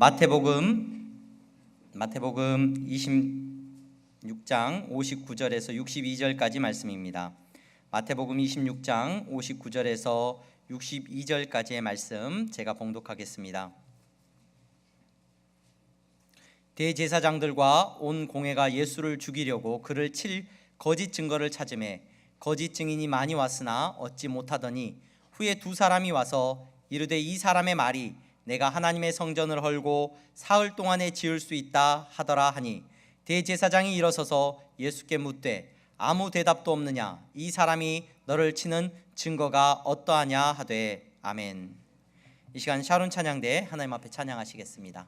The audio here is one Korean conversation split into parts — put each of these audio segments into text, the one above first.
마태복음 26장 59절에서 62절까지 말씀입니다. 마태복음 26장 59절에서 62절까지의 말씀 제가 봉독하겠습니다. 대제사장들과 온 공회가 예수를 죽이려고 그를 칠 거짓 증거를 찾으매 거짓 증인이 많이 왔으나 얻지 못하더니 후에 두 사람이 와서 이르되 이 사람의 말이 내가 하나님의 성전을 헐고 사흘 동안에 지을 수 있다 하더라 하니 대제사장이 일어서서 예수께 묻되 아무 대답도 없느냐 이 사람이 너를 치는 증거가 어떠하냐 하되 아멘. 이 시간 샤론 찬양대 하나님 앞에 찬양하시겠습니다.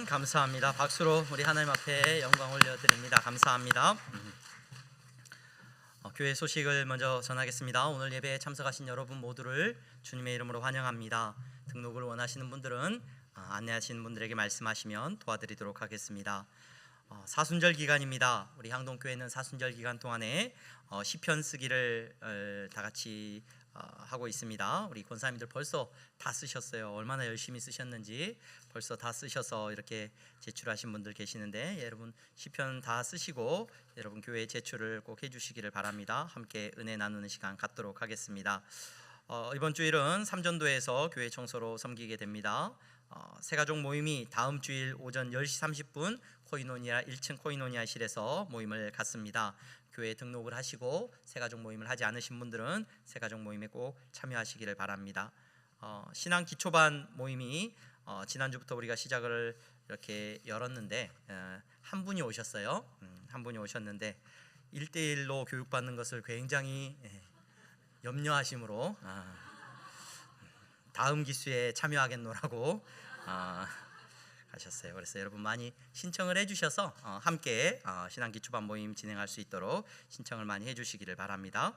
감사합니다. 박수로 우리 하나님 앞에 영광 올려드립니다. 감사합니다. 교회 소식을 먼저 전하겠습니다. 오늘 예배에 참석하신 여러분 모두를 주님의 이름으로 환영합니다. 등록을 원하시는 분들은 안내하시는 분들에게 말씀하시면 도와드리도록 하겠습니다. 사순절 기간입니다. 우리 향동교회는 사순절 기간 동안에 시편 쓰기를 다 같이 하고 있습니다. 우리 권사님들 벌써 다 쓰셨어요. 얼마나 열심히 쓰셨는지 벌써 다 쓰셔서 이렇게 제출하신 분들 계시는데 여러분 시편 다 쓰시고 여러분 교회 제출을 꼭 해주시기를 바랍니다. 함께 은혜 나누는 시간 갖도록 하겠습니다. 이번 주일은 삼전도에서 교회 청소로 섬기게 됩니다. 새가족 모임이 다음 주일 오전 10시 30분 코이노니아 1층 코이노니아실에서 모임을 갖습니다. 교회에 등록을 하시고 새가족 모임을 하지 않으신 분들은 새가족 모임에 꼭 참여하시기를 바랍니다. 신앙 기초반 모임이 지난주부터 우리가 시작을 이렇게 열었는데 한 분이 오셨어요. 한 분이 오셨는데 1대1로 교육받는 것을 굉장히 염려하심으로 다음 기수에 참여하겠노라고 하셨어요. 그래서 여러분 많이 신청을 해주셔서 함께 신앙기초반 모임 진행할 수 있도록 신청을 많이 해주시기를 바랍니다.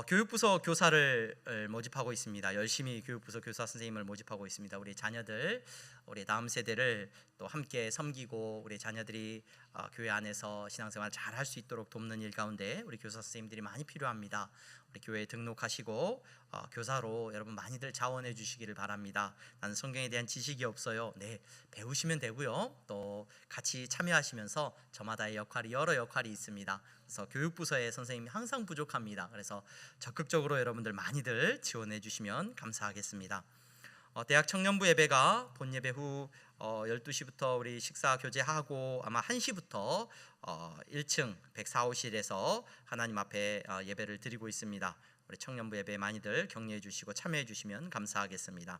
교육부서 교사를 모집하고 있습니다. 열심히 교육부서 교사 선생님을 모집하고 있습니다. 우리 자녀들, 우리 다음 세대를 또 함께 섬기고 우리 자녀들이 교회 안에서 신앙생활 잘 할 수 있도록 돕는 일 가운데 우리 교사 선생님들이 많이 필요합니다. 우리 교회에 등록하시고 교사로 여러분 많이들 자원해 주시기를 바랍니다. 나는 성경에 대한 지식이 없어요. 네, 배우시면 되고요. 또 같이 참여하시면서 저마다의 역할이 여러 역할이 있습니다. 그래서 교육부서의 선생님이 항상 부족합니다. 그래서 적극적으로 여러분들 많이들 지원해 주시면 감사하겠습니다. 대학 청년부 예배가 본 예배 후 12시부터 우리 식사 교제하고 아마 1시부터 1층 104호실에서 하나님 앞에 예배를 드리고 있습니다. 우리 청년부 예배 많이들 격려해 주시고 참여해 주시면 감사하겠습니다.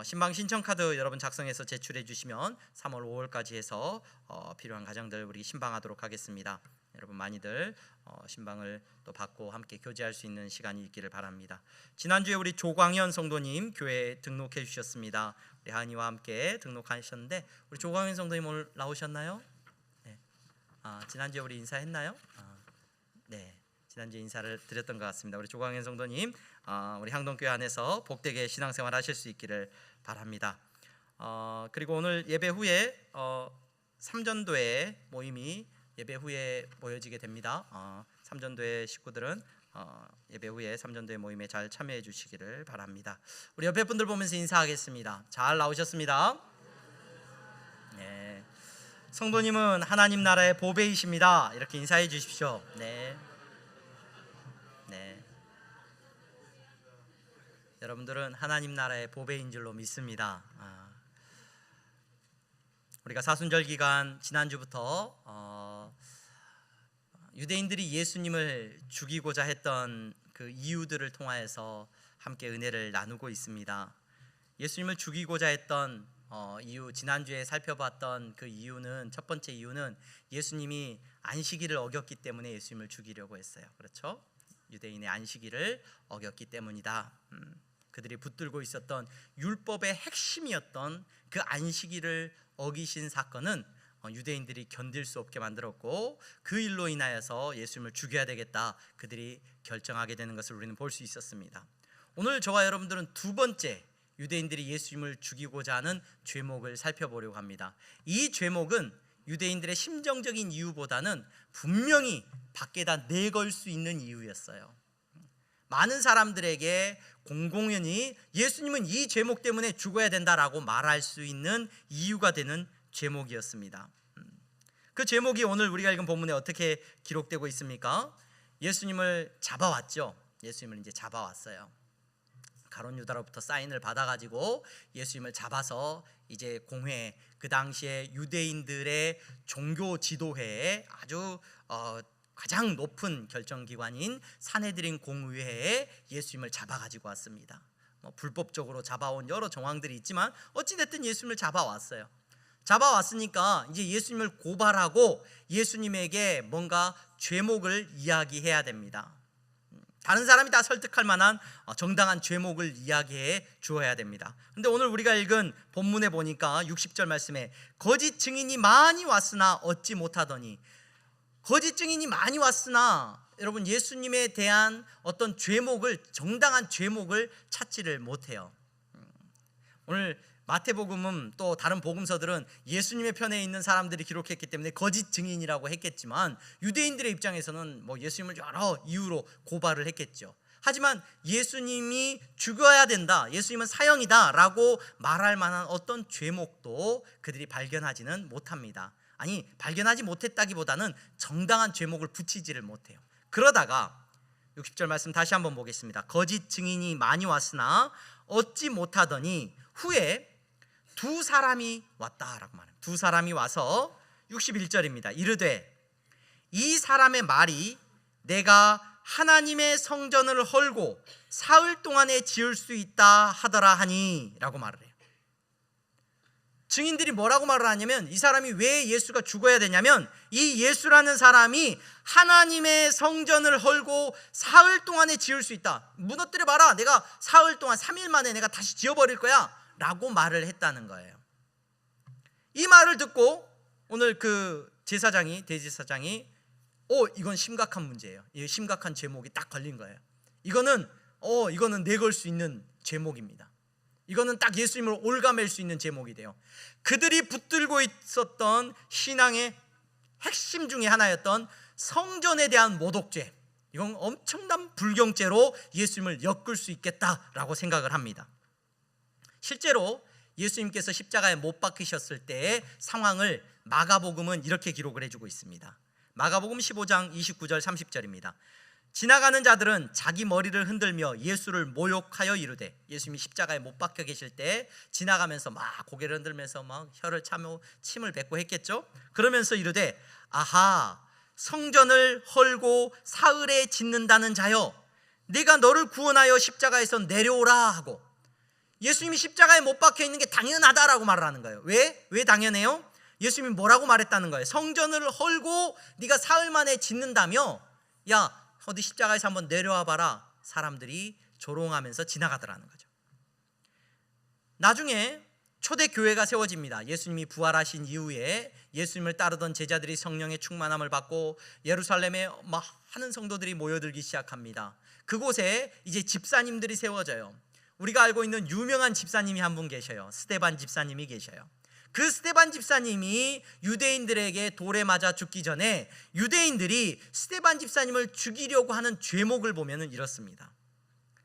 신방 신청 카드 여러분 작성해서 제출해 주시면 3월 5월까지 해서 필요한 가정들 우리 신방하도록 하겠습니다. 여러분 많이들 신방을 또 받고 함께 교제할 수 있는 시간이 있기를 바랍니다. 지난주에 우리 조광현 성도님 교회에 등록해 주셨습니다. 우리 하은이와 함께 등록하셨는데 우리 조광현 성도님 오늘 나오셨나요? 네. 지난주에 우리 인사했나요? 네. 지난주에 인사를 드렸던 것 같습니다. 우리 조광현 성도님 우리 향동교회 안에서 복되게 신앙생활 하실 수 있기를 바랍니다. 그리고 오늘 예배 후에 삼전도회 모임이 예배 후에 모여지게 됩니다. 삼전도회 식구들은 예배 후에 삼전도회 모임에 잘 참여해 주시기를 바랍니다. 우리 옆에 분들 보면서 인사하겠습니다. 잘 나오셨습니다. 네. 성도님은 하나님 나라의 보배이십니다. 이렇게 인사해 주십시오. 네. 네. 여러분들은 하나님 나라의 보배인 줄로 믿습니다. 우리가 사순절 기간 지난주부터 유대인들이 예수님을 죽이고자 했던 그 이유들을 통하여서 함께 은혜를 나누고 있습니다. 예수님을 죽이고자 했던 이유, 지난주에 살펴봤던 그 이유는, 첫 번째 이유는 예수님이 안식일을 어겼기 때문에 예수님을 죽이려고 했어요. 그렇죠? 유대인의 안식일을 어겼기 때문이다. 그들이 붙들고 있었던 율법의 핵심이었던 그 안식일을 어기신 사건은 유대인들이 견딜 수 없게 만들었고 그 일로 인하여서 예수님을 죽여야 되겠다 그들이 결정하게 되는 것을 우리는 볼 수 있었습니다. 오늘 저와 여러분들은 두 번째 유대인들이 예수님을 죽이고자 하는 죄목을 살펴보려고 합니다. 이 죄목은 유대인들의 심정적인 이유보다는 분명히 밖에다 내걸 수 있는 이유였어요. 많은 사람들에게 공공연히 예수님은 이 죄목 때문에 죽어야 된다라고 말할 수 있는 이유가 되는 죄목이었습니다. 그 제목이 오늘 우리가 읽은 본문에 어떻게 기록되고 있습니까? 예수님을 잡아왔죠. 예수님을 이제 잡아왔어요. 가룟 유다로부터 사인을 받아가지고 예수님을 잡아서 이제 공회, 그 당시에 유대인들의 종교 지도회에 아주 가장 높은 결정기관인 산헤드린 공의회에 예수님을 잡아가지고 왔습니다. 불법적으로 잡아온 여러 정황들이 있지만 어찌됐든 예수님을 잡아왔어요. 잡아왔으니까 이제 예수님을 고발하고 예수님에게 뭔가 죄목을 이야기해야 됩니다. 다른 사람이 다 설득할 만한 정당한 죄목을 이야기해 주어야 됩니다. 그런데 오늘 우리가 읽은 본문에 보니까 60절 말씀에 거짓 증인이 많이 왔으나 얻지 못하더니, 거짓 증인이 많이 왔으나 여러분 예수님에 대한 어떤 죄목을, 정당한 죄목을 찾지를 못해요. 오늘 마태복음은 또 다른 복음서들은 예수님의 편에 있는 사람들이 기록했기 때문에 거짓 증인이라고 했겠지만 유대인들의 입장에서는 예수님을 여러 이유로 고발을 했겠죠. 하지만 예수님이 죽어야 된다, 예수님은 사형이다 라고 말할 만한 어떤 죄목도 그들이 발견하지는 못합니다. 아니, 발견하지 못했다기보다는 정당한 죄목을 붙이지를 못해요. 그러다가 60절 말씀 다시 한번 보겠습니다. 거짓 증인이 많이 왔으나 얻지 못하더니 후에 두 사람이 왔다라고 말해요. 두 사람이 와서 61절입니다. 이르되 이 사람의 말이 내가 하나님의 성전을 헐고 사흘 동안에 지을 수 있다 하더라 하니 라고 말을 해요. 증인들이 뭐라고 말을 하냐면 이 사람이 왜 예수가 죽어야 되냐면 이 예수라는 사람이 하나님의 성전을 헐고 사흘 동안에 지을 수 있다. 무너뜨려 봐라. 내가 사흘 동안 3일 만에 내가 다시 지어버릴 거야 라고 말을 했다는 거예요. 이 말을 듣고 오늘 그 제사장이 대제사장이 이건 심각한 문제예요. 이 심각한 제목이 딱 걸린 거예요. 이거는 내걸 수 있는 제목입니다. 이거는 딱 예수님을 올가맬 수 있는 제목이 돼요. 그들이 붙들고 있었던 신앙의 핵심 중에 하나였던 성전에 대한 모독죄, 이건 엄청난 불경죄로 예수님을 엮을 수 있겠다라고 생각을 합니다. 실제로 예수님께서 십자가에 못 박히셨을 때의 상황을 마가복음은 이렇게 기록을 해주고 있습니다. 마가복음 15장 29절 30절입니다. 지나가는 자들은 자기 머리를 흔들며 예수를 모욕하여 이르되, 예수님이 십자가에 못 박혀 계실 때 지나가면서 막 고개를 흔들면서 막 혀를 차며 침을 뱉고 했겠죠. 그러면서 이르되, 아하, 성전을 헐고 사흘에 짓는다는 자여, 내가 너를 구원하여 십자가에서 내려오라 하고, 예수님이 십자가에 못 박혀 있는 게 당연하다라고 말을 하는 거예요. 왜 당연해요? 예수님이 뭐라고 말했다는 거예요? 성전을 헐고 네가 사흘 만에 짓는다며, 야 어디 십자가에서 한번 내려와 봐라. 사람들이 조롱하면서 지나가더라는 거죠. 나중에 초대교회가 세워집니다. 예수님이 부활하신 이후에 예수님을 따르던 제자들이 성령의 충만함을 받고 예루살렘에 많은 성도들이 모여들기 시작합니다. 그곳에 이제 집사님들이 세워져요. 우리가 알고 있는 유명한 집사님이 한 분 계셔요. 스데반 집사님이 계셔요. 그 스데반 집사님이 유대인들에게 돌에 맞아 죽기 전에 유대인들이 스데반 집사님을 죽이려고 하는 죄목을 보면 이렇습니다.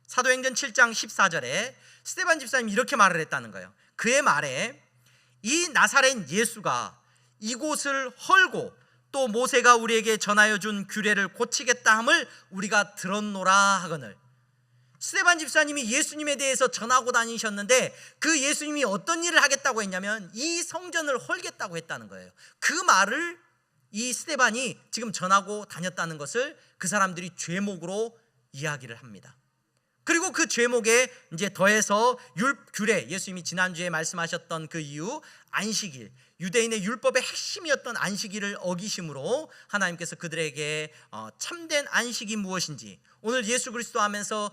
사도행전 7장 14절에 스데반 집사님이 이렇게 말을 했다는 거예요. 그의 말에 이 나사렛 예수가 이곳을 헐고 또 모세가 우리에게 전하여 준 규례를 고치겠다 함을 우리가 들었노라 하거늘. 스데반 집사님이 예수님에 대해서 전하고 다니셨는데 그 예수님이 어떤 일을 하겠다고 했냐면 이 성전을 헐겠다고 했다는 거예요. 그 말을 이 스데반이 지금 전하고 다녔다는 것을 그 사람들이 죄목으로 이야기를 합니다. 그리고 그 죄목에 이제 더해서 규례, 예수님이 지난주에 말씀하셨던 그 이유, 안식일, 유대인의 율법의 핵심이었던 안식일을 어기심으로 하나님께서 그들에게 참된 안식이 무엇인지, 오늘 예수 그리스도 하면서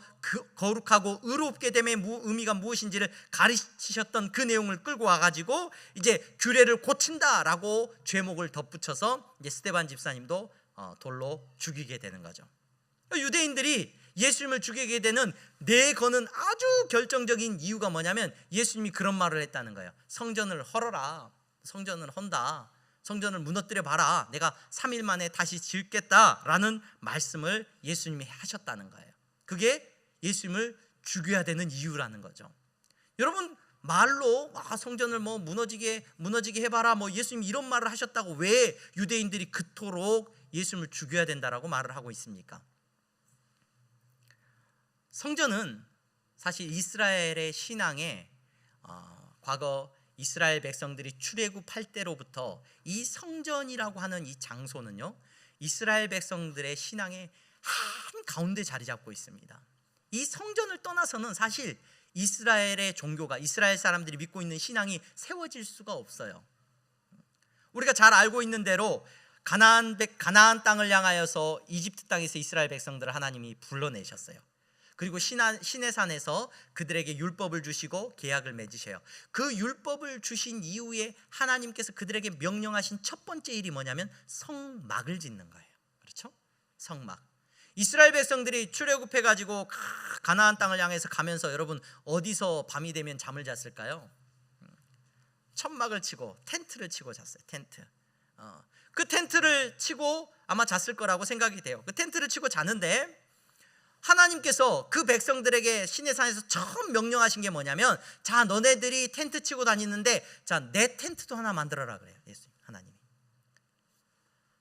거룩하고 의롭게 됨의 의미가 무엇인지를 가르치셨던 그 내용을 끌고 와가지고 이제 규례를 고친다라고 죄목을 덧붙여서 이제 스데반 집사님도 돌로 죽이게 되는 거죠. 유대인들이 예수님을 죽이게 되는 내거는 아주 결정적인 이유가 뭐냐면 예수님이 그런 말을 했다는 거예요. 성전을 헐어라. 성전을 헌다. 성전을 무너뜨려 봐라. 내가 3일 만에 다시 지을겠다라는 말씀을 예수님이 하셨다는 거예요. 그게 예수님을 죽여야 되는 이유라는 거죠. 여러분, 말로 성전을 무너지게 해봐라 예수님이 이런 말을 하셨다고 왜 유대인들이 그토록 예수님을 죽여야 된다라고 말을 하고 있습니까? 성전은 사실 이스라엘의 신앙에 과거 이스라엘 백성들이 출애굽할 때로부터 이 성전이라고 하는 이 장소는요, 이스라엘 백성들의 신앙의 한 가운데 자리 잡고 있습니다. 이 성전을 떠나서는 사실 이스라엘의 종교가, 이스라엘 사람들이 믿고 있는 신앙이 세워질 수가 없어요. 우리가 잘 알고 있는 대로 가나안 땅을 향하여서 이집트 땅에서 이스라엘 백성들을 하나님이 불러내셨어요. 그리고 시내산에서 그들에게 율법을 주시고 계약을 맺으셔요. 그 율법을 주신 이후에 하나님께서 그들에게 명령하신 첫 번째 일이 뭐냐면 성막을 짓는 거예요. 그렇죠? 성막. 이스라엘 백성들이 출애굽해가지고 가나안 땅을 향해서 가면서 여러분 어디서 밤이 되면 잠을 잤을까요? 천막을 치고 텐트를 치고 잤어요. 텐트. 그 텐트를 치고 아마 잤을 거라고 생각이 돼요. 그 텐트를 치고 자는데 하나님께서 그 백성들에게 시내산에서 처음 명령하신 게 뭐냐면, 자, 너네들이 텐트 치고 다니는데 자, 내 텐트도 하나 만들어라 그래요. 예수님, 하나님이.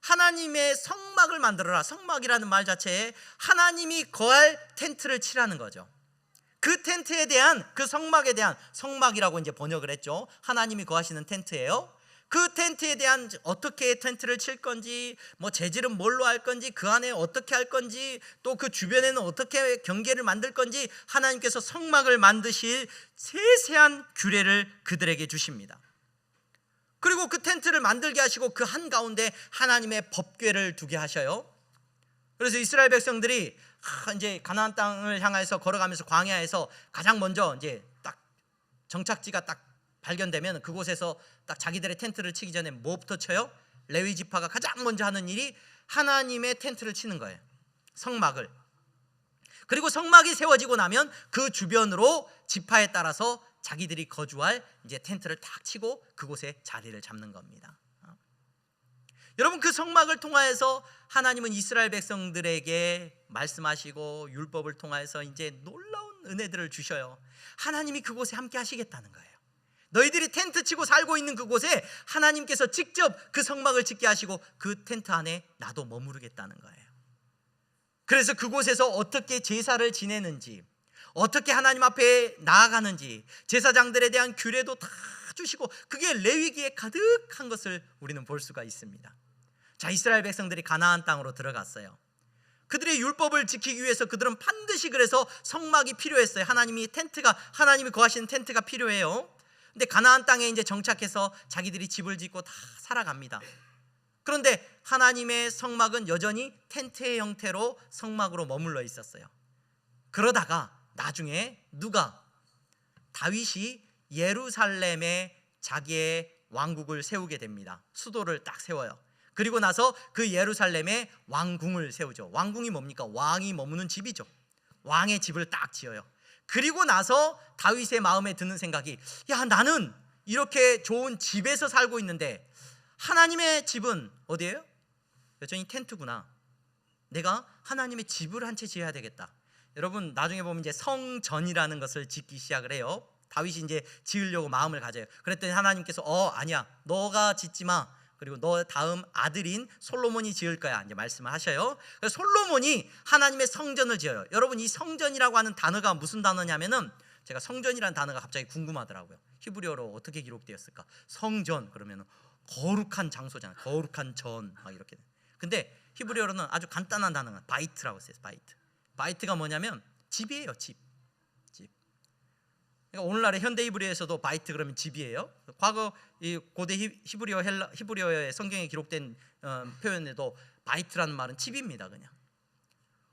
하나님의 성막을 만들어라. 성막이라는 말 자체에 하나님이 거할 텐트를 치라는 거죠. 그 텐트에 대한, 그 성막에 대한, 성막이라고 이제 번역을 했죠. 하나님이 거하시는 텐트예요. 그 텐트에 대한, 어떻게 텐트를 칠 건지, 재질은 뭘로 할 건지, 그 안에 어떻게 할 건지, 또 그 주변에는 어떻게 경계를 만들 건지 하나님께서 성막을 만드실 세세한 규례를 그들에게 주십니다. 그리고 그 텐트를 만들게 하시고 그 한가운데 하나님의 법궤를 두게 하셔요. 그래서 이스라엘 백성들이 이제 가나안 땅을 향해서 걸어가면서 광야에서 가장 먼저 이제 딱 정착지가 딱 발견되면 그곳에서 딱 자기들의 텐트를 치기 전에 뭐부터 쳐요? 레위 지파가 가장 먼저 하는 일이 하나님의 텐트를 치는 거예요. 성막을. 그리고 성막이 세워지고 나면 그 주변으로 지파에 따라서 자기들이 거주할 이제 텐트를 딱 치고 그곳에 자리를 잡는 겁니다. 여러분, 그 성막을 통하여서 하나님은 이스라엘 백성들에게 말씀하시고 율법을 통하여서 이제 놀라운 은혜들을 주셔요. 하나님이 그곳에 함께 하시겠다는 거예요. 너희들이 텐트 치고 살고 있는 그곳에 하나님께서 직접 그 성막을 짓게 하시고 그 텐트 안에 나도 머무르겠다는 거예요. 그래서 그곳에서 어떻게 제사를 지내는지, 어떻게 하나님 앞에 나아가는지 제사장들에 대한 규례도 다 주시고 그게 레위기에 가득한 것을 우리는 볼 수가 있습니다. 자, 이스라엘 백성들이 가나안 땅으로 들어갔어요. 그들의 율법을 지키기 위해서 그들은 반드시 그래서 성막이 필요했어요. 하나님이 거하시는 텐트가 필요해요. 근데 가나안 땅에 이제 정착해서 자기들이 집을 짓고 다 살아갑니다. 그런데 하나님의 성막은 여전히 텐트의 형태로 성막으로 머물러 있었어요. 그러다가 나중에 다윗이 예루살렘에 자기의 왕국을 세우게 됩니다. 수도를 딱 세워요. 그리고 나서 그 예루살렘에 왕궁을 세우죠. 왕궁이 뭡니까? 왕이 머무는 집이죠. 왕의 집을 딱 지어요. 그리고 나서 다윗의 마음에 드는 생각이, 야, 나는 이렇게 좋은 집에서 살고 있는데 하나님의 집은 어디예요? 여전히 텐트구나. 내가 하나님의 집을 한 채 지어야 되겠다. 여러분, 나중에 보면 이제 성전이라는 것을 짓기 시작을 해요. 다윗이 이제 지으려고 마음을 가져요. 그랬더니 하나님께서 아니야, 너가 짓지 마. 그리고 너 다음 아들인 솔로몬이 지을 거야, 이제 말씀을 하셔요. 그래서 솔로몬이 하나님의 성전을 지어요. 여러분, 이 성전이라고 하는 단어가 무슨 단어냐면은, 제가 성전이라는 단어가 갑자기 궁금하더라고요. 히브리어로 어떻게 기록되었을까? 성전 그러면 거룩한 장소잖아요. 거룩한 전 막 이렇게. 근데 히브리어로는 아주 간단한 단어가 바이트라고 써요. 바이트가 뭐냐면 집이에요. 집. 그러니까 오늘날의 현대 히브리어에서도 바이트 그러면 집이에요. 과거 이 고대 히브리어의 성경에 기록된 표현에도 바이트라는 말은 집입니다. 그냥.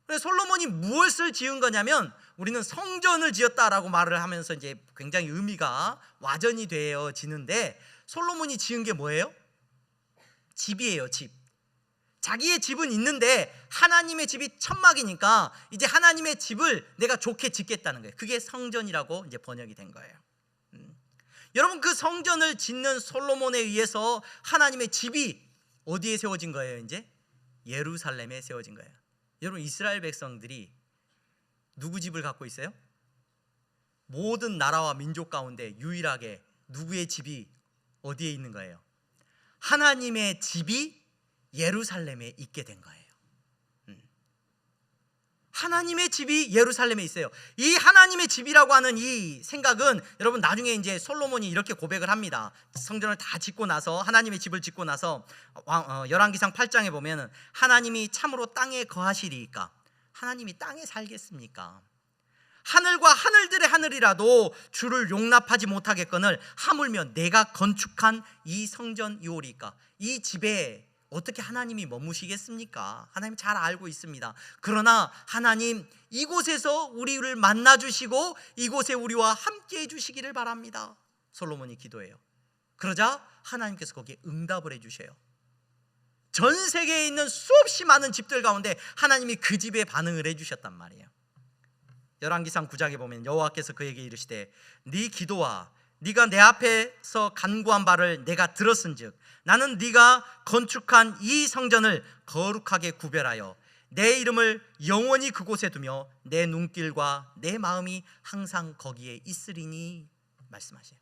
그래서 솔로몬이 무엇을 지은 거냐면, 우리는 성전을 지었다라고 말을 하면서 이제 굉장히 의미가 와전이 되어지는데, 솔로몬이 지은 게 뭐예요? 집이에요. 집. 자기의 집은 있는데 하나님의 집이 천막이니까 이제 하나님의 집을 내가 좋게 짓겠다는 거예요. 그게 성전이라고 이제 번역이 된 거예요. 여러분, 그 성전을 짓는 솔로몬에 의해서 하나님의 집이 어디에 세워진 거예요? 이제 예루살렘에 세워진 거예요. 여러분, 이스라엘 백성들이 누구 집을 갖고 있어요? 모든 나라와 민족 가운데 유일하게 누구의 집이 어디에 있는 거예요? 하나님의 집이 예루살렘에 있게 된 거예요. 하나님의 집이 예루살렘에 있어요. 이 하나님의 집이라고 하는 이 생각은, 여러분, 나중에 이제 솔로몬이 이렇게 고백을 합니다. 성전을 다 짓고 나서, 하나님의 집을 짓고 나서 열왕기상 8장에 보면, 하나님이 참으로 땅에 거하시리이까? 하나님이 땅에 살겠습니까? 하늘과 하늘들의 하늘이라도 주를 용납하지 못하겠거늘 하물며 내가 건축한 이 성전이오리까? 이 집에 어떻게 하나님이 머무시겠습니까? 하나님 잘 알고 있습니다. 그러나 하나님, 이곳에서 우리를 만나주시고 이곳에 우리와 함께 해주시기를 바랍니다. 솔로몬이 기도해요. 그러자 하나님께서 거기에 응답을 해주셔요. 전 세계에 있는 수없이 많은 집들 가운데 하나님이 그 집에 반응을 해주셨단 말이에요. 열왕기상 9장에 보면 여호와께서 그에게 이르시되, 네 기도와 네가 내 앞에서 간구한 바를 내가 들었은즉 나는 네가 건축한 이 성전을 거룩하게 구별하여 내 이름을 영원히 그곳에 두며 내 눈길과 내 마음이 항상 거기에 있으리니 말씀하세요.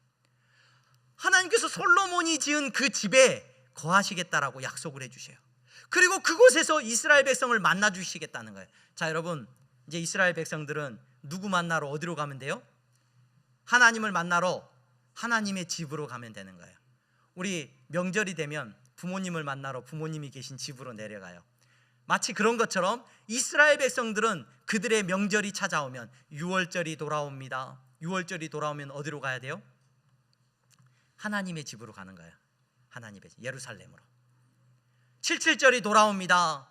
하나님께서 솔로몬이 지은 그 집에 거하시겠다라고 약속을 해주셔요. 그리고 그곳에서 이스라엘 백성을 만나 주시겠다는 거예요. 자, 여러분, 이제 이스라엘 백성들은 누구 만나러 어디로 가면 돼요? 하나님을 만나러 하나님의 집으로 가면 되는 거예요. 우리 명절이 되면 부모님을 만나러 부모님이 계신 집으로 내려가요. 마치 그런 것처럼 이스라엘 백성들은 그들의 명절이 찾아오면, 유월절이 돌아옵니다. 유월절이 돌아오면 어디로 가야 돼요? 하나님의 집으로 가는 거예요. 하나님의 예루살렘으로. 7.7절이 돌아옵니다.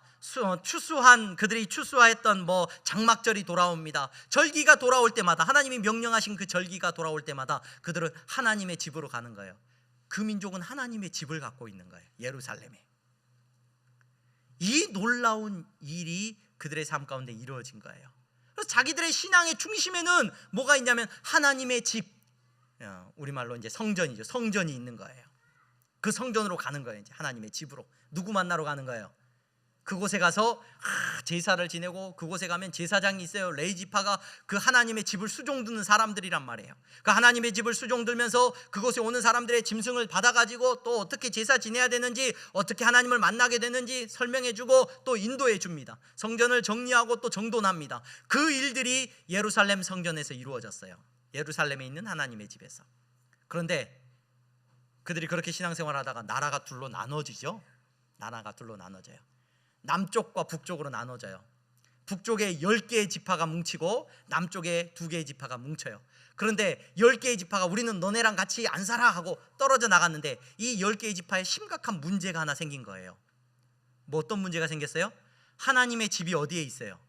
추수한 그들이 추수하였던 장막절이 돌아옵니다. 절기가 돌아올 때마다, 하나님이 명령하신 그 절기가 돌아올 때마다 그들은 하나님의 집으로 가는 거예요. 그 민족은 하나님의 집을 갖고 있는 거예요. 예루살렘에. 이 놀라운 일이 그들의 삶 가운데 이루어진 거예요. 그래서 자기들의 신앙의 중심에는 뭐가 있냐면 하나님의 집, 우리말로 이제 성전이죠. 성전이 있는 거예요. 그 성전으로 가는 거예요. 이제 하나님의 집으로. 누구 만나러 가는 거예요? 그곳에 가서 제사를 지내고, 그곳에 가면 제사장이 있어요. 레위 지파가 그 하나님의 집을 수종드는 사람들이란 말이에요. 그 하나님의 집을 수종들면서 그곳에 오는 사람들의 짐승을 받아가지고 또 어떻게 제사 지내야 되는지, 어떻게 하나님을 만나게 되는지 설명해주고 또 인도해 줍니다. 성전을 정리하고 또 정돈합니다. 그 일들이 예루살렘 성전에서 이루어졌어요. 예루살렘에 있는 하나님의 집에서. 그런데 그들이 그렇게 신앙생활을 하다가 나라가 둘로 나눠지죠. 나라가 둘로 나눠져요. 남쪽과 북쪽으로 나눠져요. 북쪽에 10개의 지파가 뭉치고 남쪽에 2개의 지파가 뭉쳐요. 그런데 10개의 지파가 우리는 너네랑 같이 안 살아 하고 떨어져 나갔는데, 이 10개의 지파에 심각한 문제가 하나 생긴 거예요. 어떤 문제가 생겼어요? 하나님의 집이 어디에 있어요?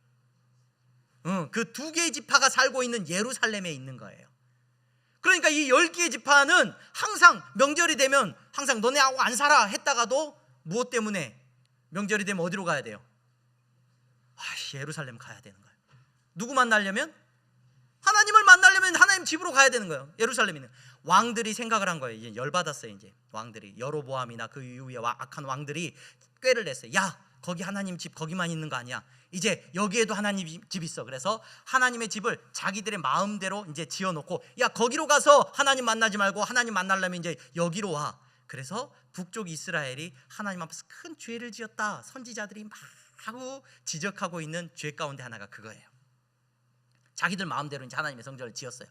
그 2개의 지파가 살고 있는 예루살렘에 있는 거예요. 그러니까 이 10개의 지파는 항상 명절이 되면 항상 너네하고 안 살아 했다가도 무엇 때문에 명절이 되면 어디로 가야 돼요? 예루살렘 가야 되는 거예요. 누구 만나려면? 하나님을 만나려면 하나님 집으로 가야 되는 거예요. 예루살렘에 있는 왕들이 생각을 한 거예요. 이제 열받았어요. 이제 왕들이, 여로보암이나 그 이후에 악한 왕들이 꾀를 냈어요. 야, 거기 하나님 집 거기만 있는 거 아니야. 이제 여기에도 하나님 집 있어. 그래서 하나님의 집을 자기들의 마음대로 이제 지어놓고, 야, 거기로 가서 하나님 만나지 말고 하나님 만나려면 이제 여기로 와. 그래서 북쪽 이스라엘이 하나님 앞에서 큰 죄를 지었다. 선지자들이 막 하고 지적하고 있는 죄 가운데 하나가 그거예요. 자기들 마음대로 이제 하나님의 성전을 지었어요.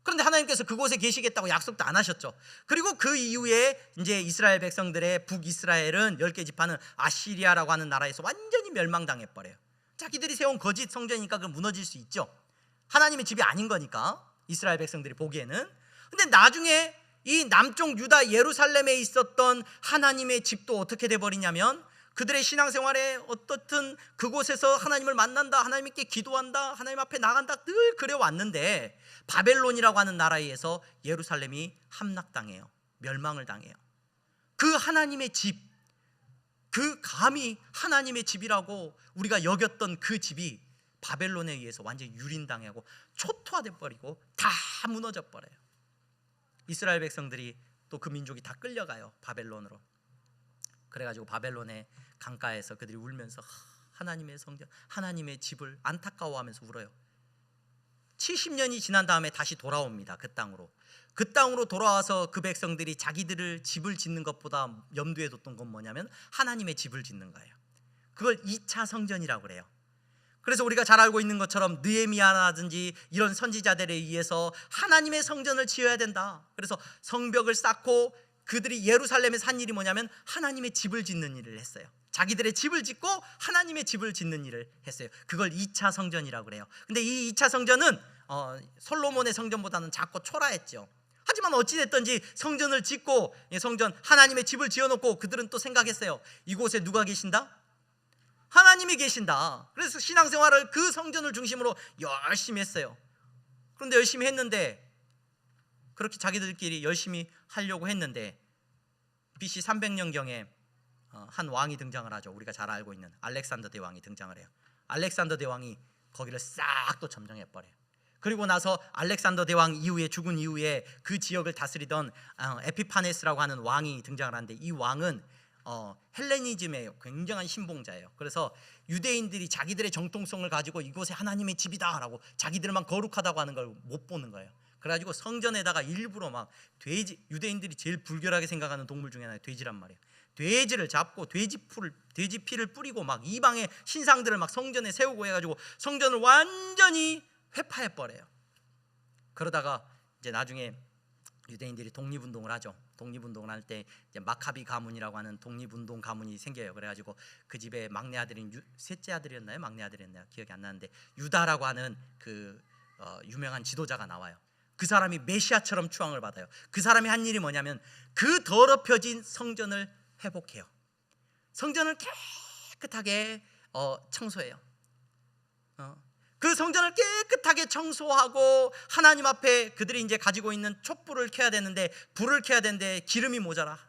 그런데 하나님께서 그곳에 계시겠다고 약속도 안 하셨죠. 그리고 그 이후에 이제 이스라엘 백성들의 북이스라엘은 10개 지파는 아시리아라고 하는 나라에서 완전히 멸망당해 버려요. 자기들이 세운 거짓 성전이니까 그 무너질 수 있죠. 하나님의 집이 아닌 거니까 이스라엘 백성들이 보기에는. 근데 나중에 이 남쪽 유다 예루살렘에 있었던 하나님의 집도 어떻게 돼버리냐면, 그들의 신앙생활에 어떻든 그곳에서 하나님을 만난다, 하나님께 기도한다, 하나님 앞에 나간다 늘 그래왔는데, 바벨론이라고 하는 나라에 의해서 예루살렘이 함락당해요. 멸망을 당해요. 그 하나님의 집, 그 감히 하나님의 집이라고 우리가 여겼던 그 집이 바벨론에 의해서 완전히 유린당하고 초토화돼 버리고 다 무너져 버려요. 이스라엘 백성들이 또 그 민족이 다 끌려가요. 바벨론으로. 그래가지고 바벨론의 강가에서 그들이 울면서 하나님의 성전, 하나님의 집을 안타까워하면서 울어요. 70년이 지난 다음에 다시 돌아옵니다. 그 땅으로. 그 땅으로 돌아와서 그 백성들이 자기들을 집을 짓는 것보다 염두에 뒀던 건 뭐냐면 하나님의 집을 짓는 거예요. 그걸 2차 성전이라고 그래요. 그래서 우리가 잘 알고 있는 것처럼 느헤미야라든지 이런 선지자들에 의해서 하나님의 성전을 지어야 된다. 그래서 성벽을 쌓고 그들이 예루살렘에 산 일이 뭐냐면 하나님의 집을 짓는 일을 했어요. 자기들의 집을 짓고 하나님의 집을 짓는 일을 했어요. 그걸 2차 성전이라고 그래요. 근데 이 2차 성전은 솔로몬의 성전보다는 작고 초라했죠. 하지만 어찌됐든지 성전을 짓고, 성전 하나님의 집을 지어놓고 그들은 또 생각했어요. 이곳에 누가 계신다? 하나님이 계신다. 그래서 신앙생활을 그 성전을 중심으로 열심히 했어요. 그런데 열심히 했는데, 그렇게 자기들끼리 열심히 하려고 했는데 BC 300년경에 한 왕이 등장을 하죠. 우리가 잘 알고 있는 알렉산더 대왕이 등장을 해요. 알렉산더 대왕이 거기를 싹 또 점령해버려요. 그리고 나서 알렉산더 대왕 이후에, 죽은 이후에 그 지역을 다스리던 에피파네스라고 하는 왕이 등장을 하는데, 이 왕은 헬레니즘의 굉장한 신봉자예요. 그래서 유대인들이 자기들의 정통성을 가지고 이곳에 하나님의 집이다라고 자기들만 거룩하다고 하는 걸 못 보는 거예요. 그래가지고 성전에다가 일부러 막 돼지, 유대인들이 제일 불결하게 생각하는 동물 중에 하나가 돼지란 말이에요. 돼지를 잡고 돼지 피를 뿌리고 막 이방의 신상들을 막 성전에 세우고 해가지고 성전을 완전히 회파해 버려요. 그러다가 이제 나중에 유대인들이 독립운동을 하죠. 독립운동을 할 때 이제 마카비 가문이라고 하는 독립운동 가문이 생겨요. 그래가지고 그 집에 막내 아들인 셋째 아들이었나요? 막내 아들이었나요? 기억이 안 나는데 유다라고 하는 그 유명한 지도자가 나와요. 그 사람이 메시아처럼 추앙을 받아요. 그 사람이 한 일이 뭐냐면 그 더럽혀진 성전을 회복해요. 성전을 깨끗하게 청소해요. 그 성전을 깨끗하게 청소하고 하나님 앞에 그들이 이제 가지고 있는 촛불을 켜야 되는데 불을 켜야 되는데 기름이 모자라.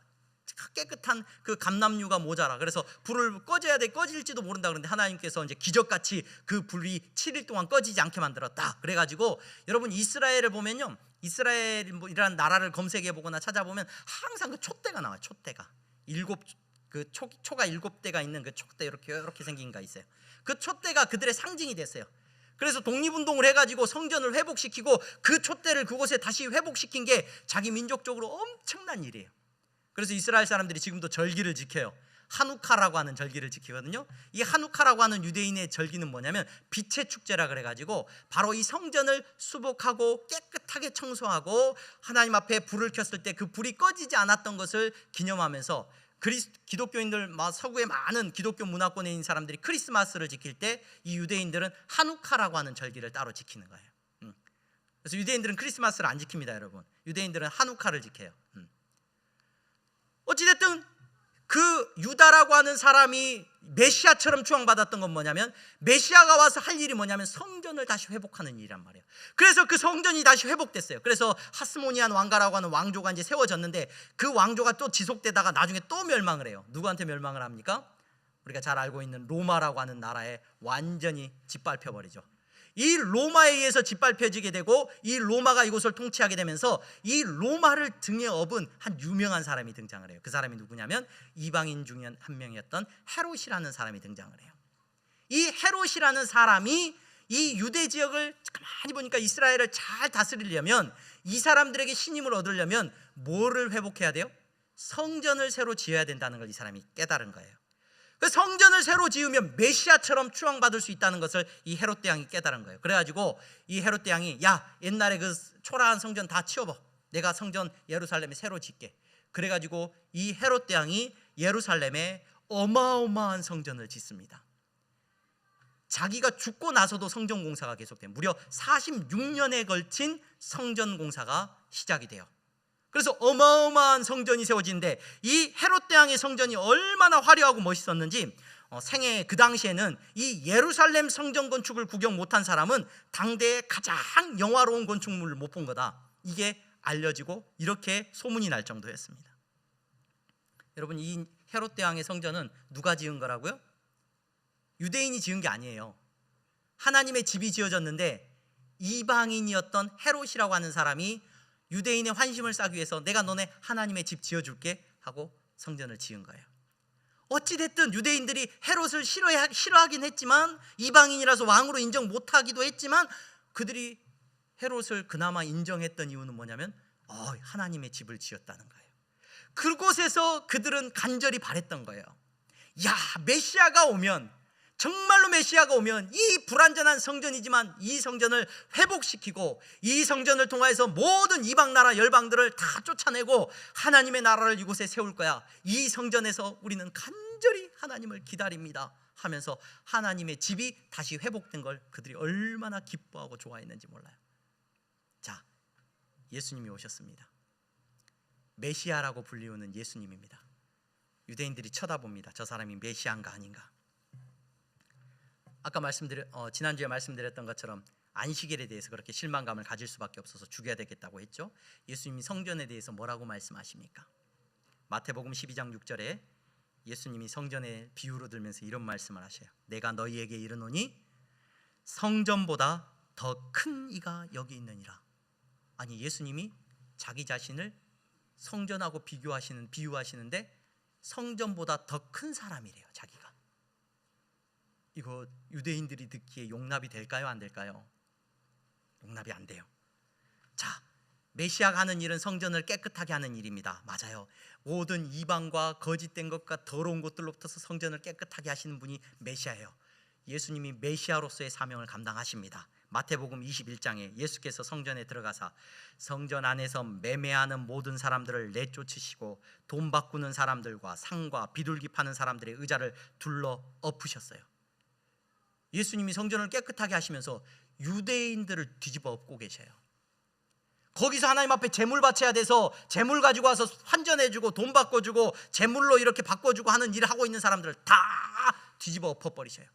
깨끗한 그 감람유가 모자라. 그래서 불을 꺼져야 돼. 꺼질지도 모른다. 그런데 하나님께서 이제 기적같이 그 불이 7일 동안 꺼지지 않게 만들었다. 그래가지고 여러분 이스라엘을 보면요, 이스라엘이라는 나라를 검색해 보거나 찾아보면 항상 그 촛대가 나와요. 촛대가 초가 7대가 있는 그 촛대 이렇게 생긴 게 있어요. 그 촛대가 그들의 상징이 됐어요. 그래서 독립운동을 해가지고 성전을 회복시키고 그 촛대를 그곳에 다시 회복시킨 게 자기 민족적으로 엄청난 일이에요. 그래서 이스라엘 사람들이 지금도 절기를 지켜요. 하누카라고 하는 절기를 지키거든요. 이 하누카라고 하는 유대인의 절기는 뭐냐면 빛의 축제라 그래가지고 바로 이 성전을 수복하고 깨끗하게 청소하고 하나님 앞에 불을 켰을 때 그 불이 꺼지지 않았던 것을 기념하면서 기독교인들, 서구의 많은 기독교 문화권에 있는 사람들이 크리스마스를 지킬 때 이 유대인들은 하누카라고 하는 절기를 따로 지키는 거예요. 그래서 유대인들은 크리스마스를 안 지킵니다, 여러분. 유대인들은 하누카를 지켜요. 어찌됐든 그 유다라고 하는 사람이 메시아처럼 추앙받았던 건 뭐냐면 메시아가 와서 할 일이 뭐냐면 성전을 다시 회복하는 일이란 말이에요. 그래서 그 성전이 다시 회복됐어요. 그래서 하스모니안 왕가라고 하는 왕조가 이제 세워졌는데 그 왕조가 또 지속되다가 나중에 또 멸망을 해요. 누구한테 멸망을 합니까? 우리가 잘 알고 있는 로마라고 하는 나라에 완전히 짓밟혀 버리죠. 이 로마에 의해서 짓밟혀지게 되고 이 로마가 이곳을 통치하게 되면서 이 로마를 등에 업은 한 유명한 사람이 등장을 해요. 그 사람이 누구냐면 이방인 중에 한 명이었던 헤롯이라는 사람이 등장을 해요. 이 헤롯이라는 사람이 이 유대 지역을 가만히 보니까 이스라엘을 잘 다스리려면 이 사람들에게 신임을 얻으려면 뭐를 회복해야 돼요? 성전을 새로 지어야 된다는 걸 이 사람이 깨달은 거예요. 그 성전을 새로 지으면 메시아처럼 추앙받을 수 있다는 것을 이 헤롯 대왕이 깨달은 거예요. 그래가지고 이 헤롯 대왕이 야, 옛날에 그 초라한 성전 다 치워봐. 내가 성전 예루살렘에 새로 짓게. 그래가지고 이 헤롯 대왕이 예루살렘에 어마어마한 성전을 짓습니다. 자기가 죽고 나서도 성전 공사가 계속돼요. 무려 46년에 걸친 성전 공사가 시작이 돼요. 그래서 어마어마한 성전이 세워지는데 이 헤롯 대왕의 성전이 얼마나 화려하고 멋있었는지 생애 그 당시에는 이 예루살렘 성전 건축을 구경 못한 사람은 당대의 가장 영화로운 건축물을 못 본 거다. 이게 알려지고 이렇게 소문이 날 정도였습니다. 여러분, 이 헤롯 대왕의 성전은 누가 지은 거라고요? 유대인이 지은 게 아니에요. 하나님의 집이 지어졌는데 이방인이었던 헤롯이라고 하는 사람이 유대인의 환심을 사기 위해서 내가 너네 하나님의 집 지어줄게 하고 성전을 지은 거예요. 어찌됐든 유대인들이 헤롯을 싫어하긴 했지만 이방인이라서 왕으로 인정 못하기도 했지만 그들이 헤롯을 그나마 인정했던 이유는 뭐냐면 하나님의 집을 지었다는 거예요. 그곳에서 그들은 간절히 바랬던 거예요. 야, 메시아가 오면, 정말로 메시아가 오면 이 불완전한 성전이지만 이 성전을 회복시키고 이 성전을 통해서 모든 이방 나라 열방들을 다 쫓아내고 하나님의 나라를 이곳에 세울 거야. 이 성전에서 우리는 간절히 하나님을 기다립니다 하면서 하나님의 집이 다시 회복된 걸 그들이 얼마나 기뻐하고 좋아했는지 몰라요. 자, 예수님이 오셨습니다. 메시아라고 불리우는 예수님입니다. 유대인들이 쳐다봅니다. 저 사람이 메시아인가 아닌가. 아까 지난주에 말씀드렸던 것처럼 안식일에 대해서 그렇게 실망감을 가질 수밖에 없어서 죽여야 되겠다고 했죠. 예수님이 성전에 대해서 뭐라고 말씀하십니까? 마태복음 12장 6절에 예수님이 성전의 비유로 들면서 이런 말씀을 하셔요. 내가 너희에게 이르노니 성전보다 더 큰 이가 여기 있느니라. 아니, 예수님이 자기 자신을 성전하고 비유하시는데 성전보다 더 큰 사람이래요, 자기가. 이거 유대인들이 듣기에 용납이 될까요, 안 될까요? 용납이 안 돼요. 자, 메시아가 하는 일은 성전을 깨끗하게 하는 일입니다. 맞아요. 모든 이방과 거짓된 것과 더러운 것들로부터 성전을 깨끗하게 하시는 분이 메시아예요. 예수님이 메시아로서의 사명을 감당하십니다. 마태복음 21장에 예수께서 성전에 들어가사 성전 안에서 매매하는 모든 사람들을 내쫓으시고 돈 바꾸는 사람들과 상과 비둘기 파는 사람들의 의자를 둘러 엎으셨어요. 예수님이 성전을 깨끗하게 하시면서 유대인들을 뒤집어 엎고 계셔요. 거기서 하나님 앞에 제물 바쳐야 돼서 제물 가지고 와서 환전해주고 돈 바꿔주고 제물로 이렇게 바꿔주고 하는 일을 하고 있는 사람들을 다 뒤집어 엎어버리셔요.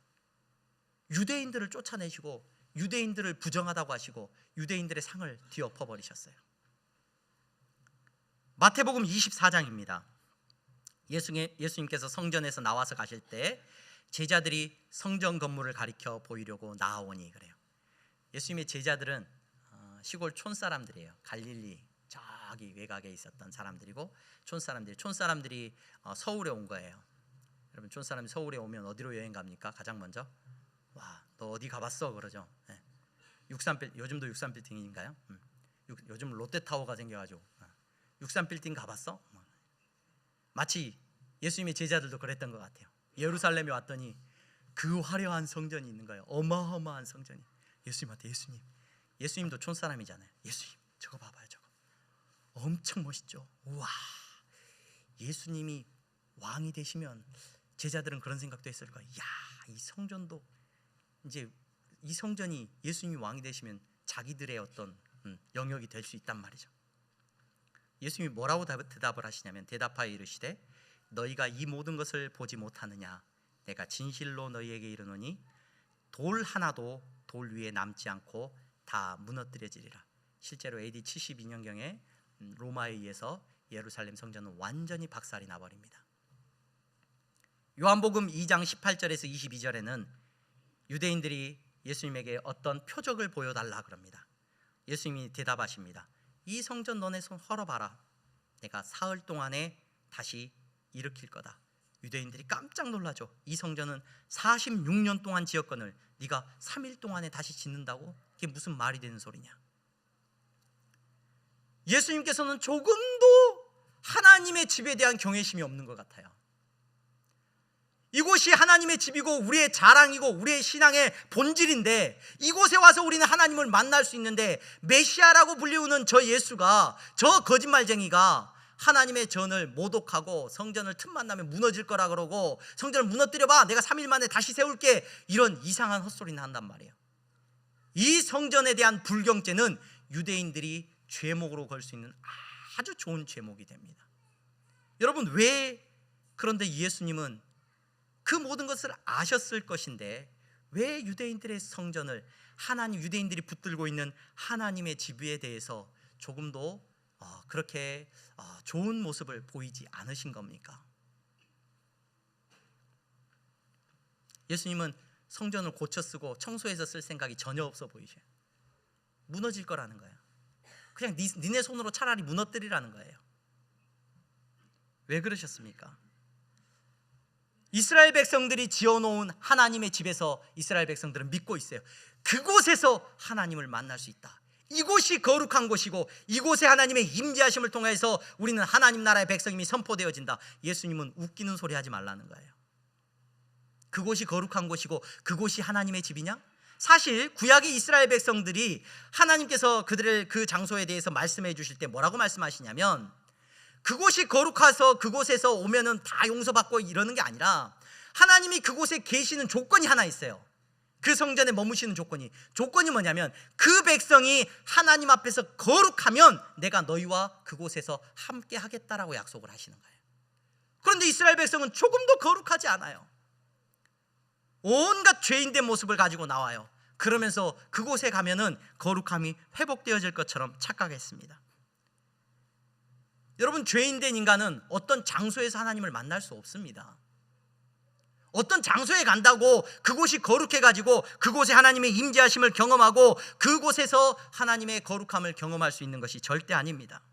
유대인들을 쫓아내시고 유대인들을 부정하다고 하시고 유대인들의 상을 뒤엎어버리셨어요. 마태복음 24장입니다. 예수님께서 성전에서 나와서 가실 때 제자들이 성전 건물을 가리켜 보이려고 나아오니 그래요. 예수님의 제자들은 시골 촌사람들이에요. 갈릴리 저기 외곽에 있었던 사람들이고 촌사람들이 서울에 온 거예요. 여러분 촌사람이 서울에 오면 어디로 여행 갑니까? 가장 먼저 와, 너 어디 가봤어? 그러죠. 네. 요즘도 63빌딩인가요? 요즘 롯데타워가 생겨가지고 63빌딩 가봤어? 마치 예수님의 제자들도 그랬던 것 같아요. 예루살렘에 왔더니 그 화려한 성전이 있는 거예요. 어마어마한 성전이. 예수님한테 예수님도 촌사람이잖아요. 예수님 저거 봐봐요. 저거 엄청 멋있죠. 우와, 예수님이 왕이 되시면 제자들은 그런 생각도 했을 거예요. 야, 이 성전도 이제 이 성전이 예수님이 왕이 되시면 자기들의 어떤 영역이 될 수 있단 말이죠. 예수님이 뭐라고 대답을 하시냐면 대답하여 이르시되 너희가 이 모든 것을 보지 못하느냐? 내가 진실로 너희에게 이르노니 돌 하나도 돌 위에 남지 않고 다 무너뜨려지리라. 실제로 AD 72년경에 로마에 의해서 예루살렘 성전은 완전히 박살이 나버립니다. 요한복음 2장 18절에서 22절에는 유대인들이 예수님에게 어떤 표적을 보여달라 그럽니다. 예수님이 대답하십니다. 이 성전 너네 손 헐어봐라. 내가 사흘 동안에 다시 일으킬 거다. 유대인들이 깜짝 놀라죠. 이 성전은 46년 동안 지었건을 네가 3일 동안에 다시 짓는다고? 이게 무슨 말이 되는 소리냐? 예수님께서는 조금도 하나님의 집에 대한 경외심이 없는 것 같아요. 이곳이 하나님의 집이고 우리의 자랑이고 우리의 신앙의 본질인데 이곳에 와서 우리는 하나님을 만날 수 있는데 메시아라고 불리우는 저 예수가, 저 거짓말쟁이가 하나님의 전을 모독하고 성전을 틈만 나면 무너질 거라 그러고 성전을 무너뜨려봐 내가 3일 만에 다시 세울게 이런 이상한 헛소리는 한단 말이에요. 이 성전에 대한 불경죄는 유대인들이 죄목으로 걸 수 있는 아주 좋은 죄목이 됩니다. 여러분 왜 그런데 예수님은 그 모든 것을 아셨을 것인데 왜 유대인들의 성전을 유대인들이 붙들고 있는 하나님의 집에 대해서 조금도 그렇게 좋은 모습을 보이지 않으신 겁니까? 예수님은 성전을 고쳐 쓰고 청소해서 쓸 생각이 전혀 없어 보이셔요. 무너질 거라는 거예요. 그냥 니네 손으로 차라리 무너뜨리라는 거예요. 왜 그러셨습니까? 이스라엘 백성들이 지어놓은 하나님의 집에서 이스라엘 백성들은 믿고 있어요. 그곳에서 하나님을 만날 수 있다. 이곳이 거룩한 곳이고 이곳에 하나님의 임재하심을 통해서 우리는 하나님 나라의 백성임이 선포되어진다. 예수님은 웃기는 소리 하지 말라는 거예요. 그곳이 거룩한 곳이고 그곳이 하나님의 집이냐? 사실 구약의 이스라엘 백성들이 하나님께서 그들의 그 장소에 대해서 말씀해 주실 때 뭐라고 말씀하시냐면 그곳이 거룩해서 그곳에서 오면은 다 용서받고 이러는 게 아니라 하나님이 그곳에 계시는 조건이 하나 있어요. 그 성전에 머무시는 조건이 뭐냐면 그 백성이 하나님 앞에서 거룩하면 내가 너희와 그곳에서 함께 하겠다라고 약속을 하시는 거예요. 그런데 이스라엘 백성은 조금도 거룩하지 않아요. 온갖 죄인된 모습을 가지고 나와요. 그러면서 그곳에 가면은 거룩함이 회복되어질 것처럼 착각했습니다. 여러분 죄인된 인간은 어떤 장소에서 하나님을 만날 수 없습니다. 어떤 장소에 간다고 그곳이 거룩해가지고 그곳에 하나님의 임재하심을 경험하고 그곳에서 하나님의 거룩함을 경험할 수 있는 것이 절대 아닙니다.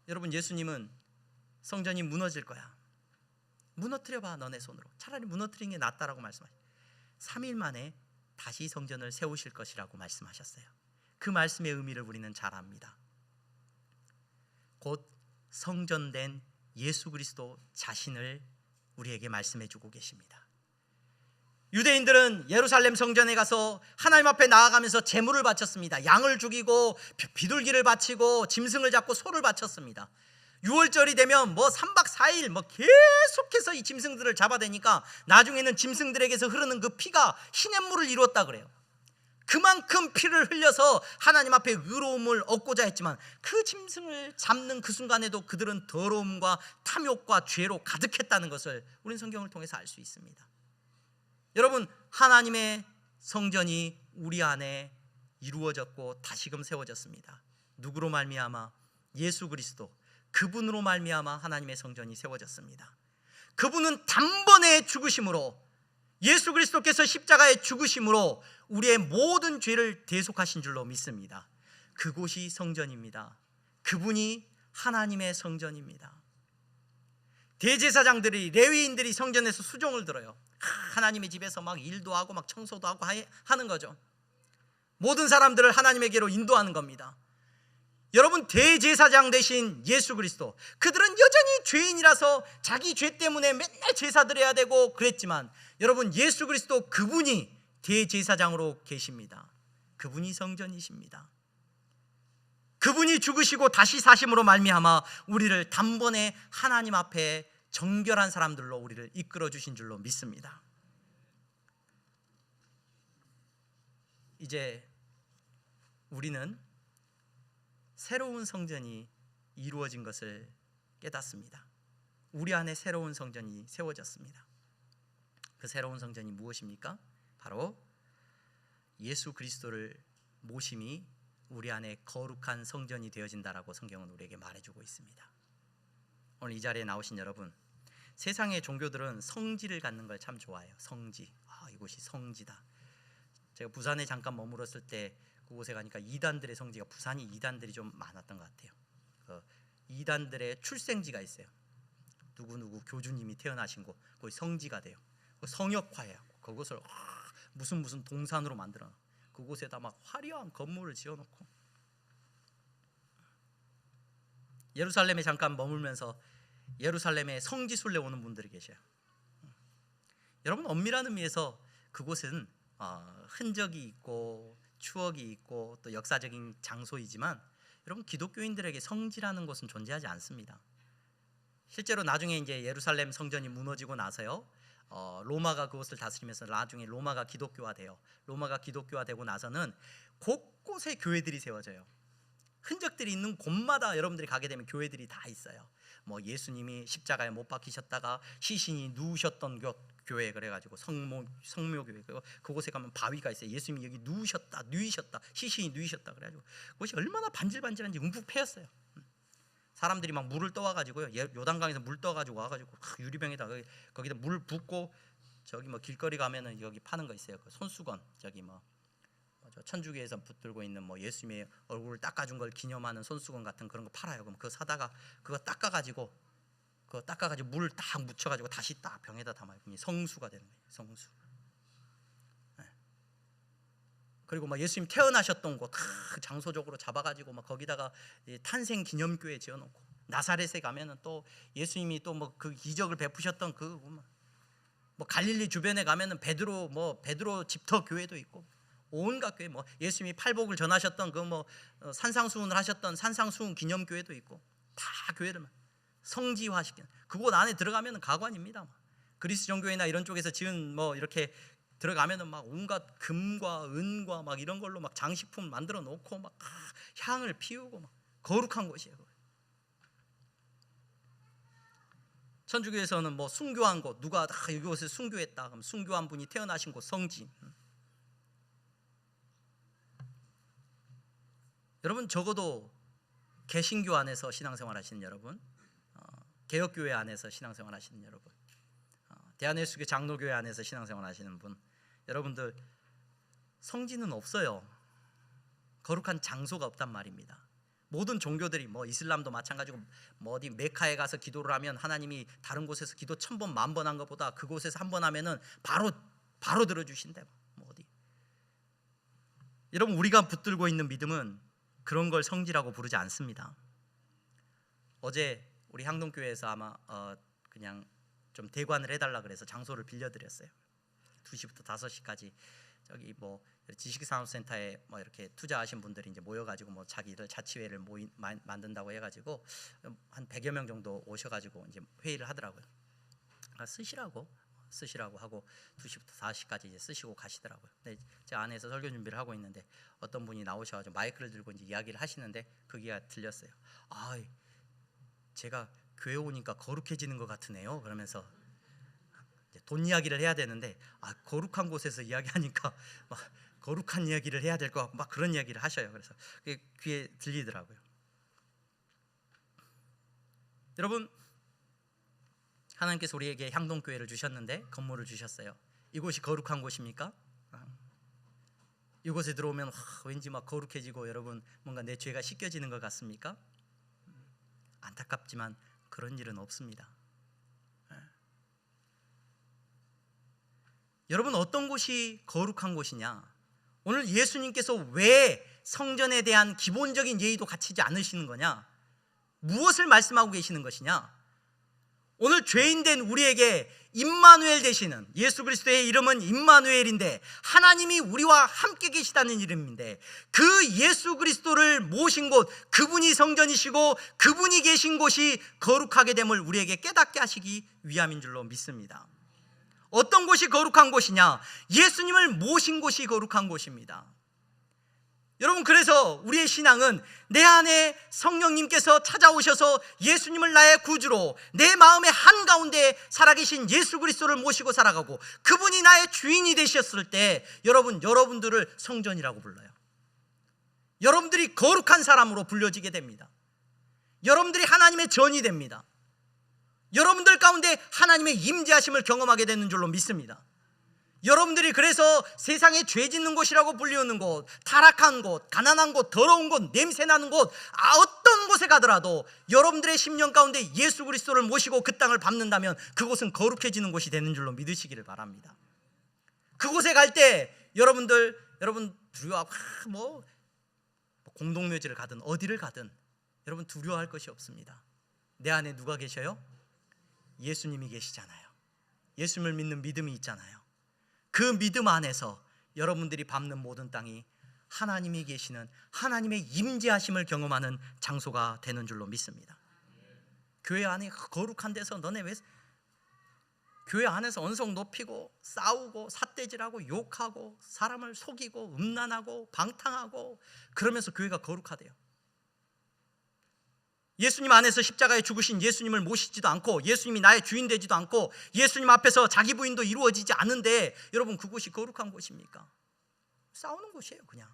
여러분 예수님은 성전이 무너질 거야. 무너뜨려봐 너네 손으로. 차라리 무너뜨리는 게 낫다라고 말씀하셨어요. 3일 만에 다시 성전을 세우실 것이라고 말씀하셨어요. 그 말씀의 의미를 우리는 잘 압니다. 곧 성전된 예수 그리스도 자신을 우리에게 말씀해 주고 계십니다. 유대인들은 예루살렘 성전에 가서 하나님 앞에 나아가면서 제물을 바쳤습니다. 양을 죽이고 비둘기를 바치고 짐승을 잡고 소를 바쳤습니다. 6월절이 되면 3박 4일 계속해서 이 짐승들을 잡아대니까 나중에는 짐승들에게서 흐르는 그 피가 시냇물을 이루었다 그래요. 그만큼 피를 흘려서 하나님 앞에 의로움을 얻고자 했지만 그 짐승을 잡는 그 순간에도 그들은 더러움과 탐욕과 죄로 가득했다는 것을 우리는 성경을 통해서 알 수 있습니다. 여러분, 하나님의 성전이 우리 안에 이루어졌고 다시금 세워졌습니다. 누구로 말미암아? 예수 그리스도, 그분으로 말미암아 하나님의 성전이 세워졌습니다. 그분은 단번에 죽으심으로, 예수 그리스도께서 십자가에 죽으심으로 우리의 모든 죄를 대속하신 줄로 믿습니다. 그곳이 성전입니다. 그분이 하나님의 성전입니다. 대제사장들이, 레위인들이 성전에서 수종을 들어요. 하나님의 집에서 막 일도 하고 막 청소도 하고 하는 거죠. 모든 사람들을 하나님에게로 인도하는 겁니다. 여러분, 대제사장 되신 예수 그리스도, 그들은 여전히 죄인이라서 자기 죄 때문에 맨날 제사 드려야 되고 그랬지만, 여러분, 예수 그리스도 그분이 대제사장으로 계십니다. 그분이 성전이십니다. 그분이 죽으시고 다시 사심으로 말미암아 우리를 단번에 하나님 앞에 정결한 사람들로 우리를 이끌어 주신 줄로 믿습니다. 이제 우리는 새로운 성전이 이루어진 것을 깨닫습니다. 우리 안에 새로운 성전이 세워졌습니다. 그 새로운 성전이 무엇입니까? 바로 예수 그리스도를 모심이 우리 안에 거룩한 성전이 되어진다라고 성경은 우리에게 말해주고 있습니다. 오늘 이 자리에 나오신 여러분, 세상의 종교들은 성지를 갖는 걸 참 좋아해요. 성지, 이곳이 성지다. 제가 부산에 잠깐 머물었을 때 그곳에 가니까 이단들의 성지가, 부산이 이단들이 좀 많았던 것 같아요. 이단들의 출생지가 있어요. 누구누구 교주님이 태어나신 곳, 거기 성지가 돼요. 성역화해요. 그곳을 무슨 동산으로 만들어, 그곳에다 막 화려한 건물을 지어놓고, 예루살렘에 잠깐 머물면서 예루살렘에 성지순례 오는 분들이 계셔요. 여러분, 엄밀한 의미에서 그곳은 흔적이 있고 추억이 있고 또 역사적인 장소이지만, 여러분, 기독교인들에게 성지라는 것은 존재하지 않습니다. 실제로 나중에 이제 예루살렘 성전이 무너지고 나서요, 로마가 그곳을 다스리면서 나중에 로마가 기독교화돼요. 로마가 기독교화되고 나서는 곳곳에 교회들이 세워져요. 흔적들이 있는 곳마다 여러분들이 가게 되면 교회들이 다 있어요. 뭐 예수님이 십자가에 못 박히셨다가 시신이 누우셨던 교회, 그래가지고 성묘교회, 그곳에 가면 바위가 있어요. 예수님이 여기 누우셨다, 시신이 누이셨다 그래가지고 그것이 얼마나 반질반질한지 움푹 패였어요. 사람들이 막 물을 떠와가지고요, 요단강에서 물 떠가지고 와가지고 유리병에다 거기다 물 붓고, 저기 뭐 길거리 가면은 여기 파는 거 있어요. 그 손수건, 저기 뭐 천주교에서 붙들고 있는 뭐 예수님의 얼굴을 닦아준 걸 기념하는 손수건 같은 그런 거 팔아요. 그럼 그거 사다가 그거 닦아가지고 물을 딱 묻혀가지고 다시 딱 병에다 담아요. 그럼 성수가 되는 거예요. 성수. 네. 그리고 막 예수님 태어나셨던 곳 장소적으로 잡아가지고 막 거기다가 탄생 기념교회 지어놓고, 나사렛에 가면은 또 예수님이 또 뭐 그 기적을 베푸셨던 뭐 갈릴리 주변에 가면은 베드로 집터 교회도 있고, 온갖 교회, 뭐 예수님이 팔복을 전하셨던 그 뭐 산상수훈을 하셨던 산상수훈 기념교회도 있고, 다 교회를 성지화시키는, 그곳 안에 들어가면은 가관입니다. 그리스 종교회나 이런 쪽에서 지은 뭐 이렇게 들어가면은 막 온갖 금과 은과 막 이런 걸로 막 장식품 만들어 놓고 막 향을 피우고 막 거룩한 곳이에요. 천주교에서는 뭐 순교한 곳, 누가 다 이곳에 순교했다 그럼 순교한 분이 태어나신 곳 성지. 여러분, 적어도 개신교 안에서 신앙생활 하시는 여러분, 개혁교회 안에서 신앙생활 하시는 여러분, 대한예수교 장로교회 안에서 신앙생활 하시는 분, 여러분들 성지는 없어요. 거룩한 장소가 없단 말입니다. 모든 종교들이, 뭐 이슬람도 마찬가지고, 뭐 어디 메카에 가서 기도를 하면 하나님이 다른 곳에서 기도 1000번, 10,000번 한 것보다 그곳에서 한 번 하면은 바로 들어주신대. 뭐 어디. 여러분, 우리가 붙들고 있는 믿음은 그런 걸 성지라고 부르지 않습니다. 어제 우리 향동교회에서 아마 그냥 좀 대관을 해달라 그래서 장소를 빌려드렸어요. 2시부터 5시까지 저기 뭐 지식산업센터에 뭐 이렇게 투자하신 분들이 이제 모여가지고 뭐 자기들 자치회를 만든다고 해가지고 한 100여 명 정도 오셔가지고 이제 회의를 하더라고요. 쓰시라고 쓰시라고 하고 2시부터 4시까지 이제 쓰시고 가시더라고요. 근데 제가 안에서 설교 준비를 하고 있는데 어떤 분이 나오셔가지고 마이크를 들고 이제 이야기를 하시는데 그게 들렸어요. 아, 제가 교회 오니까 거룩해지는 것 같으네요. 그러면서 돈 이야기를 해야 되는데 거룩한 곳에서 이야기하니까 막 거룩한 이야기를 해야 될 것 같고 막 그런 이야기를 하셔요. 그래서 그게 귀에 들리더라고요. 여러분, 하나님께서 우리에게 향동교회를 주셨는데 건물을 주셨어요. 이곳이 거룩한 곳입니까? 이곳에 들어오면 왠지 막 거룩해지고 여러분 뭔가 내 죄가 씻겨지는 것 같습니까? 안타깝지만 그런 일은 없습니다. 여러분, 어떤 곳이 거룩한 곳이냐? 오늘 예수님께서 왜 성전에 대한 기본적인 예의도 갖추지 않으시는 거냐? 무엇을 말씀하고 계시는 것이냐? 오늘 죄인된 우리에게 임마누엘 되시는 예수 그리스도의 이름은 임마누엘인데 하나님이 우리와 함께 계시다는 이름인데 그 예수 그리스도를 모신 곳, 그분이 성전이시고 그분이 계신 곳이 거룩하게 됨을 우리에게 깨닫게 하시기 위함인 줄로 믿습니다. 어떤 곳이 거룩한 곳이냐? 예수님을 모신 곳이 거룩한 곳입니다. 여러분, 그래서 우리의 신앙은 내 안에 성령님께서 찾아오셔서 예수님을 나의 구주로 내 마음의 한가운데 살아계신 예수 그리스도를 모시고 살아가고 그분이 나의 주인이 되셨을 때 여러분들을 성전이라고 불러요. 여러분들이 거룩한 사람으로 불려지게 됩니다. 여러분들이 하나님의 전이 됩니다. 여러분들 가운데 하나님의 임재하심을 경험하게 되는 줄로 믿습니다. 여러분들이 그래서 세상에 죄 짓는 곳이라고 불리우는 곳, 타락한 곳, 가난한 곳, 더러운 곳, 냄새나는 곳, 어떤 곳에 가더라도 여러분들의 심령 가운데 예수 그리스도를 모시고 그 땅을 밟는다면 그곳은 거룩해지는 곳이 되는 줄로 믿으시기를 바랍니다. 그곳에 갈 때 여러분 두려워, 공동묘지를 가든 어디를 가든 여러분 두려워할 것이 없습니다. 내 안에 누가 계셔요? 예수님이 계시잖아요. 예수님을 믿는 믿음이 있잖아요. 그 믿음 안에서 여러분들이 밟는 모든 땅이 하나님이 계시는 하나님의 임재하심을 경험하는 장소가 되는 줄로 믿습니다. 교회 안에 거룩한 데서 너네 왜 교회 안에서 언성 높이고 싸우고 삿대질하고 욕하고 사람을 속이고 음란하고 방탕하고 그러면서 교회가 거룩하대요. 예수님 안에서 십자가에 죽으신 예수님을 모시지도 않고 예수님이 나의 주인 되지도 않고 예수님 앞에서 자기 부인도 이루어지지 않은데 여러분 그곳이 거룩한 곳입니까? 싸우는 곳이에요. 그냥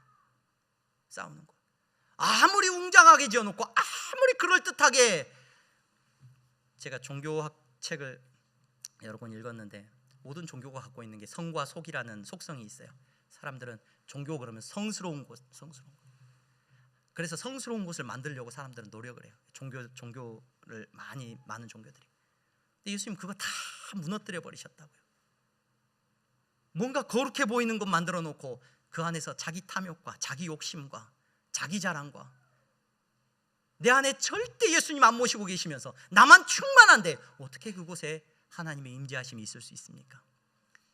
싸우는 곳. 아무리 웅장하게 지어놓고 아무리 그럴듯하게, 제가 종교학 책을 여러 권 읽었는데 모든 종교가 갖고 있는 게 성과 속이라는 속성이 있어요. 사람들은 종교 그러면 성스러운 곳. 그래서 성스러운 곳을 만들려고 사람들은 노력을 해요. 종교를 많은 종교들이. 근데 예수님 그거 다 무너뜨려 버리셨다고요. 뭔가 거룩해 보이는 것 만들어 놓고 그 안에서 자기 탐욕과 자기 욕심과 자기 자랑과 내 안에 절대 예수님 안 모시고 계시면서 나만 충만한데 어떻게 그곳에 하나님의 임재하심이 있을 수 있습니까?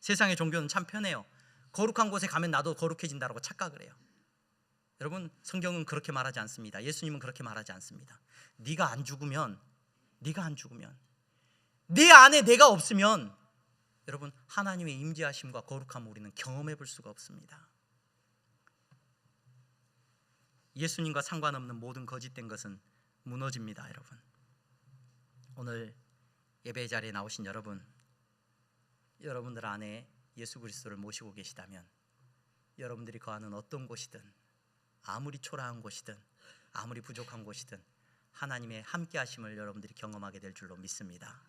세상의 종교는 참 편해요. 거룩한 곳에 가면 나도 거룩해진다고 착각을 해요. 여러분, 성경은 그렇게 말하지 않습니다. 예수님은 그렇게 말하지 않습니다. 네가 안 죽으면 내 안에 내가 없으면 여러분 하나님의 임재하심과 거룩함을 우리는 경험해 볼 수가 없습니다. 예수님과 상관없는 모든 거짓된 것은 무너집니다. 여러분, 오늘 예배 자리에 나오신 여러분들 안에 예수 그리스도를 모시고 계시다면 여러분들이 거하는 어떤 곳이든 아무리 초라한 곳이든 아무리 부족한 곳이든 하나님의 함께 하심을 여러분들이 경험하게 될 줄로 믿습니다.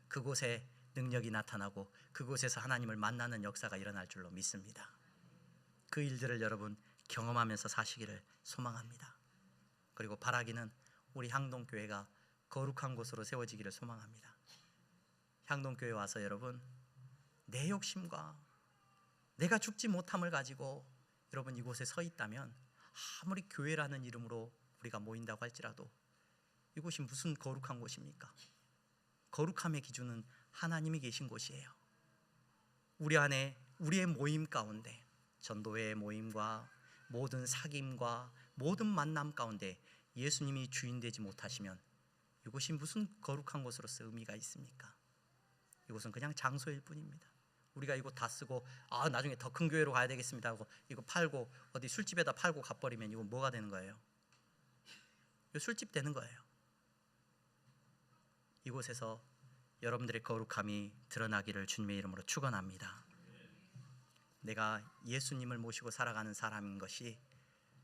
그곳에 능력이 나타나고 그곳에서 하나님을 만나는 역사가 일어날 줄로 믿습니다. 그 일들을 여러분 경험하면서 사시기를 소망합니다. 그리고 바라기는 우리 향동교회가 거룩한 곳으로 세워지기를 소망합니다. 향동교회 와서 여러분 내 욕심과 내가 죽지 못함을 가지고 여러분 이곳에 서 있다면 아무리 교회라는 이름으로 우리가 모인다고 할지라도 이곳이 무슨 거룩한 곳입니까? 거룩함의 기준은 하나님이 계신 곳이에요. 우리 안에 우리의 모임 가운데 전도회의 모임과 모든 사귐과 모든 만남 가운데 예수님이 주인 되지 못하시면 이곳이 무슨 거룩한 곳으로서 의미가 있습니까? 이곳은 그냥 장소일 뿐입니다. 우리가 이곳 다 쓰고 나중에 더 큰 교회로 가야 되겠습니다 하고 이거 팔고 어디 술집에다 팔고 가버리면 이건 뭐가 되는 거예요? 이거 술집 되는 거예요. 이곳에서 여러분들의 거룩함이 드러나기를 주님의 이름으로 축원합니다. 내가 예수님을 모시고 살아가는 사람인 것이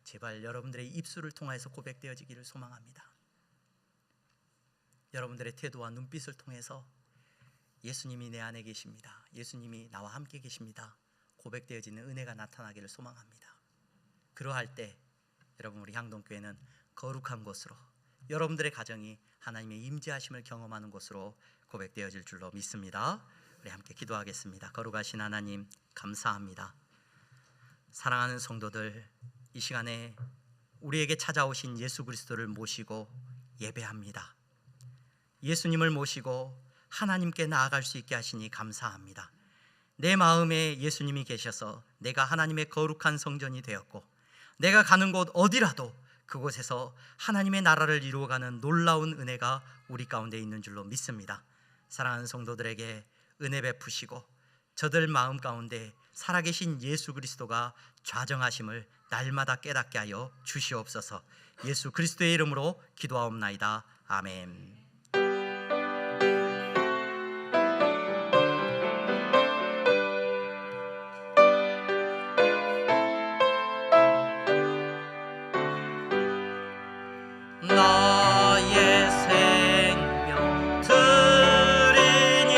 제발 여러분들의 입술을 통해서 고백되어지기를 소망합니다. 여러분들의 태도와 눈빛을 통해서 예수님이 내 안에 계십니다, 예수님이 나와 함께 계십니다 고백되어지는 은혜가 나타나기를 소망합니다. 그러할 때 여러분, 우리 향동교회는 거룩한 곳으로, 여러분들의 가정이 하나님의 임재하심을 경험하는 곳으로 고백되어질 줄로 믿습니다. 우리 함께 기도하겠습니다. 거룩하신 하나님, 감사합니다. 사랑하는 성도들, 이 시간에 우리에게 찾아오신 예수 그리스도를 모시고 예배합니다. 예수님을 모시고 하나님께 나아갈 수 있게 하시니 감사합니다. 내 마음에 예수님이 계셔서 내가 하나님의 거룩한 성전이 되었고, 내가 가는 곳 어디라도 그곳에서 하나님의 나라를 이루어가는 놀라운 은혜가 우리 가운데 있는 줄로 믿습니다. 사랑하는 성도들에게 은혜 베푸시고 저들 마음 가운데 살아계신 예수 그리스도가 좌정하심을 날마다 깨닫게 하여 주시옵소서. 예수 그리스도의 이름으로 기도하옵나이다. 아멘. 나의 생명 드리니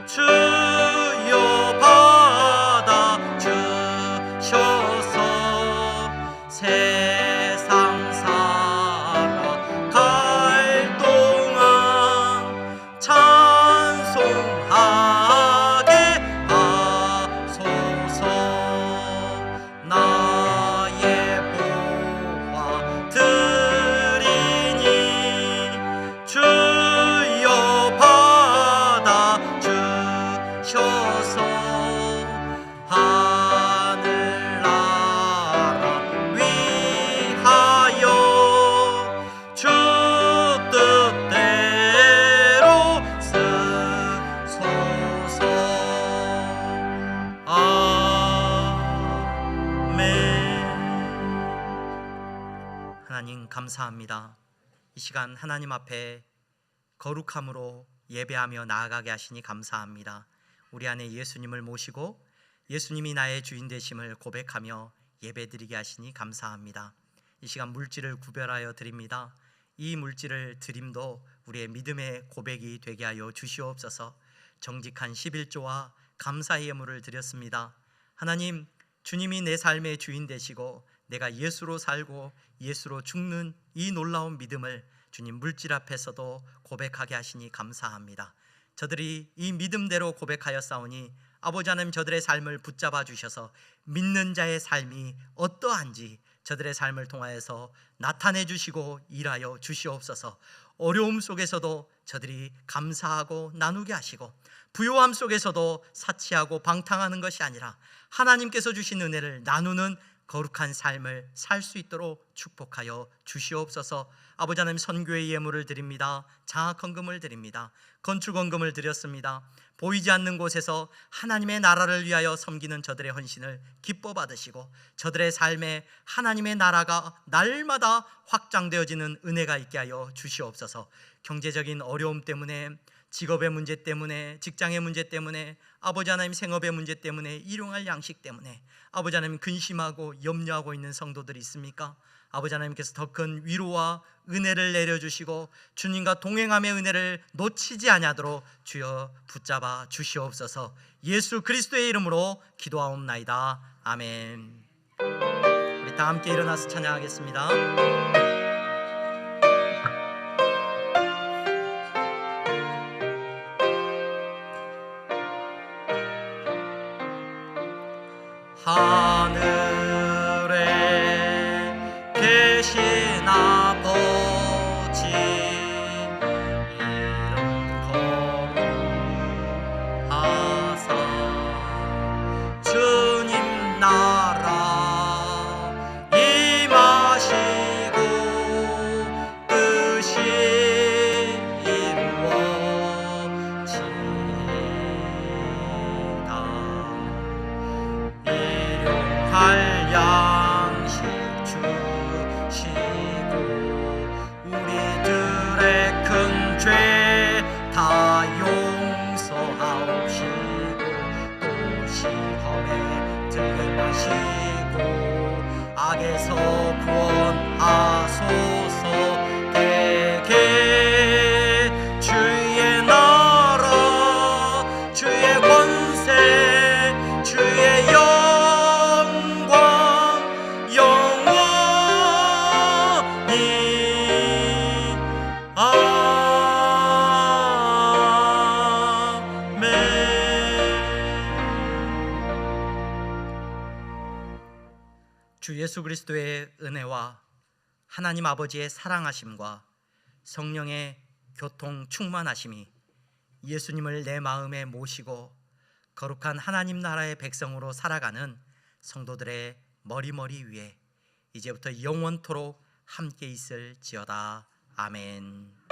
주여 받아 주셔서 세상 살아갈 동안 찬송하게 하소서. 나의 보화 주여 받아 주셔서 하늘나라 위하여 주 뜻대로 쓰소서. 아멘. 하나님 감사합니다. 이 시간 하나님 앞에 거룩함으로 예배하며 나아가게 하시니 감사합니다. 우리 안에 예수님을 모시고 예수님이 나의 주인 되심을 고백하며 예배드리게 하시니 감사합니다. 이 시간 물질을 구별하여 드립니다. 이 물질을 드림도 우리의 믿음의 고백이 되게 하여 주시옵소서. 정직한 11조와 감사의 예물을 드렸습니다. 하나님, 주님이 내 삶의 주인 되시고 내가 예수로 살고 예수로 죽는 이 놀라운 믿음을 주님 물질 앞에서도 고백하게 하시니 감사합니다. 저들이 이 믿음대로 고백하여 싸우니 아버지 하나님, 저들의 삶을 붙잡아 주셔서 믿는 자의 삶이 어떠한지 저들의 삶을 통하여서 나타내 주시고 일하여 주시옵소서. 어려움 속에서도 저들이 감사하고 나누게 하시고, 부요함 속에서도 사치하고 방탕하는 것이 아니라 하나님께서 주신 은혜를 나누는 거룩한 삶을 살 수 있도록 축복하여 주시옵소서. 아버지 하나님, 선교의 예물을 드립니다. 장학헌금을 드립니다. 건축헌금을 드렸습니다. 보이지 않는 곳에서 하나님의 나라를 위하여 섬기는 저들의 헌신을 기뻐 받으시고 저들의 삶에 하나님의 나라가 날마다 확장되어지는 은혜가 있게 하여 주시옵소서. 경제적인 어려움 때문에, 직업의 문제 때문에, 직장의 문제 때문에, 아버지 하나님 생업의 문제 때문에, 일용할 양식 때문에 아버지 하나님 근심하고 염려하고 있는 성도들이 있습니까? 아버지 하나님께서 더 큰 위로와 은혜를 내려주시고 주님과 동행함의 은혜를 놓치지 아니하도록 주여 붙잡아 주시옵소서. 예수 그리스도의 이름으로 기도하옵나이다. 아멘. 우리 다 함께 일어나서 찬양하겠습니다. 하늘에 계신 아버지, 이름 거룩하사 주님 나라 임하시고 뜻이 이루어지리. 용서하옵시고 또 시험에 들게 마시고 악에서 구원하소서. 대개 주의 나라 주의 권세 주의 영광 영원히 아멘. 주 예수 그리스도의 은혜와 하나님 아버지의 사랑하심과 성령의 교통 충만하심이 예수님을 내 마음에 모시고 거룩한 하나님 나라의 백성으로 살아가는 성도들의 머리머리 위에 이제부터 영원토록 함께 있을지어다. 아멘.